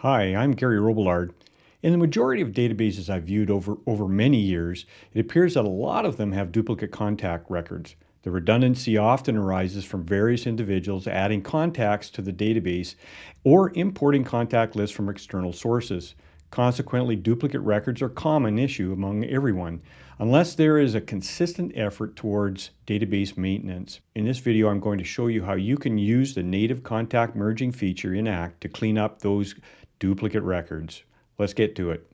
Hi, I'm Gary Robillard. In the majority of databases I've viewed over many years, it appears that a lot of them have duplicate contact records. The redundancy often arises from various individuals adding contacts to the database or importing contact lists from external sources. Consequently, duplicate records are a common issue among everyone, unless there is a consistent effort towards database maintenance. In this video, I'm going to show you how you can use the native contact merging feature in ACT to clean up those duplicate records. Let's get to it.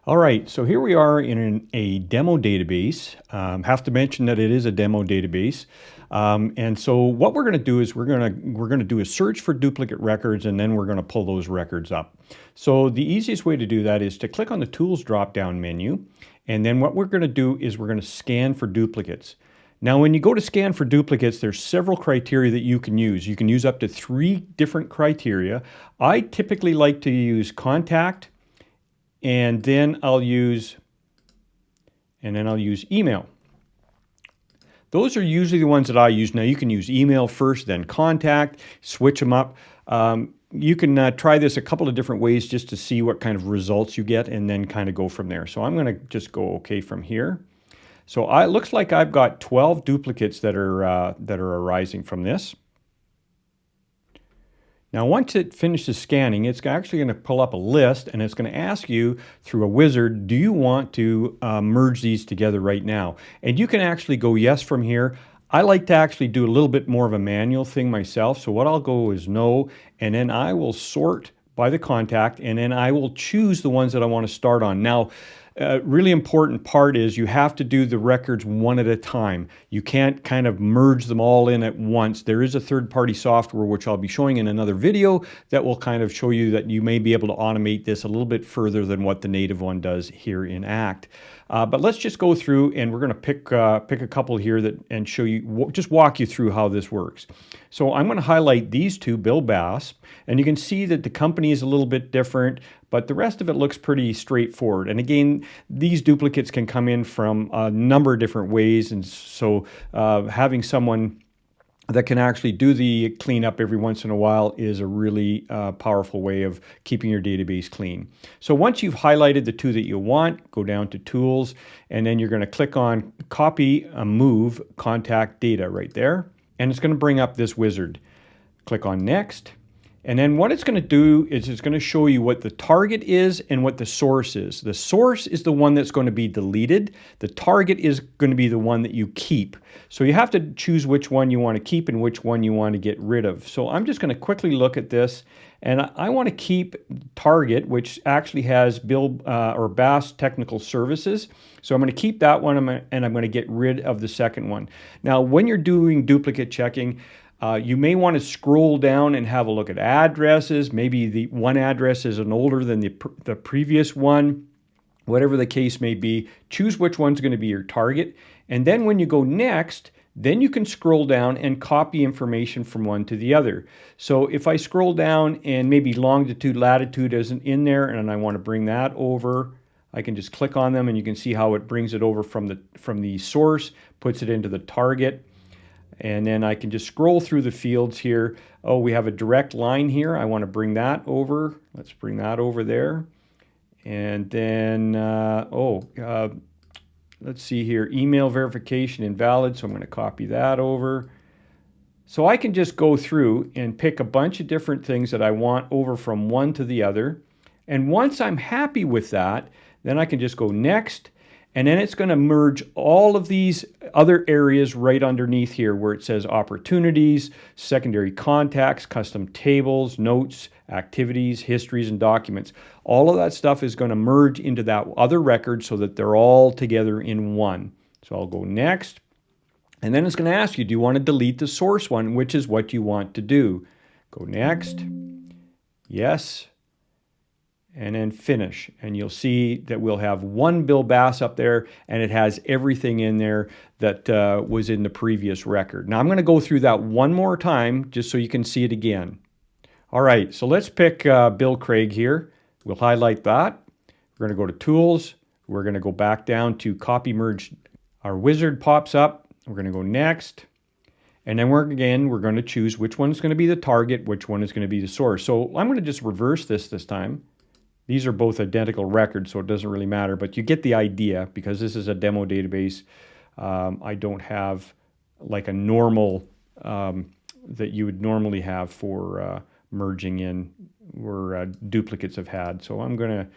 All right, so here we are in a demo database. Have to mention that it is a demo database. And so what we're going to do is we're going to do a search for duplicate records, and then we're going to pull those records up. So the easiest way to do that is to click on the Tools drop-down menu, and then what we're going to do is we're going to scan for duplicates. Now, when you go to scan for duplicates, there's several criteria that you can use. You can use up to 3 different criteria. I typically like to use contact, and then I'll use email. Those are usually the ones that I use. Now, you can use email first, then contact, switch them up. You can try this a couple of different ways just to see what kind of results you get, and then kind of go from there. So I'm going to just go OK from here. So it looks like I've got 12 duplicates that are arising from this. Now, once it finishes scanning, it's actually going to pull up a list, and it's going to ask you through a wizard, do you want to merge these together right now? And you can actually go yes from here. I like to actually do a little bit more of a manual thing myself. So what I'll go is no, and then I will sort by the contact, and then I will choose the ones that I want to start on. Now, really important part is you have to do the records one at a time. You can't kind of merge them all in at once. There is a third-party software, which I'll be showing in another video, that will kind of show you that you may be able to automate this a little bit further than what the native one does here in ACT. But let's just go through, and we're going to pick a couple here and show you, just walk you through how this works. So I'm going to highlight these two, Bill Bass, and you can see that the company is a little bit different, but the rest of it looks pretty straightforward. And again, these duplicates can come in from a number of different ways, and so having someone that can actually do the cleanup every once in a while is a really powerful way of keeping your database clean. So once you've highlighted the two that you want, go down to Tools, and then you're going to click on Copy, Move, Contact Data right there, and it's going to bring up this wizard. Click on Next. And then what it's going to do is it's going to show you what the target is and what the source is. The source is the one that's going to be deleted. The target is going to be the one that you keep. So you have to choose which one you want to keep and which one you want to get rid of. So I'm just going to quickly look at this, and I want to keep target, which actually has Bill or Bass Technical Services. So I'm going to keep that one, and I'm going to get rid of the second one. Now, when you're doing duplicate checking, you may want to scroll down and have a look at addresses. Maybe the one address is older than the previous one. Whatever the case may be, choose which one's going to be your target. And then when you go next, then you can scroll down and copy information from one to the other. So if I scroll down and maybe longitude, latitude isn't in there, and I want to bring that over, I can just click on them, and you can see how it brings it over from the source, puts it into the target. And then I can just scroll through the fields here. Oh, we have a direct line here. I want to bring that over. Let's bring that over there. And then, let's see here. Email verification invalid, so I'm going to copy that over. So I can just go through and pick a bunch of different things that I want over from one to the other. And once I'm happy with that, then I can just go Next. And then it's going to merge all of these other areas right underneath here where it says opportunities, secondary contacts, custom tables, notes, activities, histories, and documents. All of that stuff is going to merge into that other record so that they're all together in one. So I'll go Next. And then it's going to ask you, do you want to delete the source one, which is what you want to do. Go Next. Yes. And then Finish, and you'll see that we'll have one Bill Bass up there, and it has everything in there that was in the previous record. Now I'm going to go through that one more time just so you can see it again. All right, so let's pick Bill Craig here. We'll highlight that. We're going to go to Tools. We're going to go back down to Copy Merge. Our wizard pops up. We're going to go Next. And then we're going to choose which one is going to be the target, which one is going to be the source. So I'm going to just reverse this time. These are both identical records, so it doesn't really matter, but you get the idea because this is a demo database. I don't have like a normal that you would normally have for merging in where duplicates have had. So I'm gonna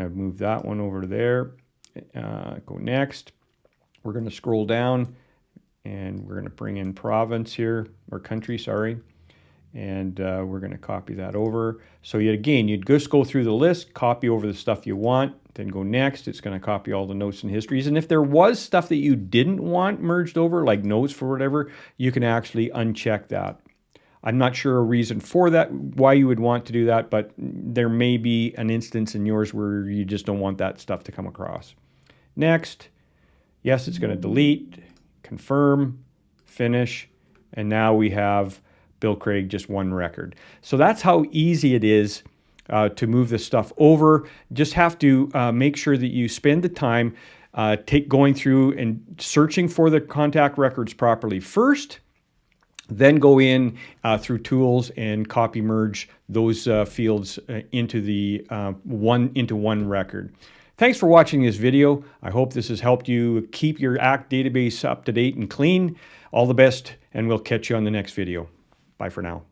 move that one over to there. Go next. We're going to scroll down and we're going to bring in province here, or country, sorry. And we're going to copy that over. So you'd just go through the list, copy over the stuff you want, then go next. It's going to copy all the notes and histories. And if there was stuff that you didn't want merged over, like notes for whatever, you can actually uncheck that. I'm not sure a reason for that, why you would want to do that, but there may be an instance in yours where you just don't want that stuff to come across. Next, yes, it's going to delete, confirm, finish, and now we have Bill Craig, just one record. So that's how easy it is to move this stuff over. Just have to make sure that you spend the time going through and searching for the contact records properly first, then go in through tools and copy merge those fields into one record. Thanks for watching this video. I hope this has helped you keep your ACT database up to date and clean. All the best, and we'll catch you on the next video. Bye for now.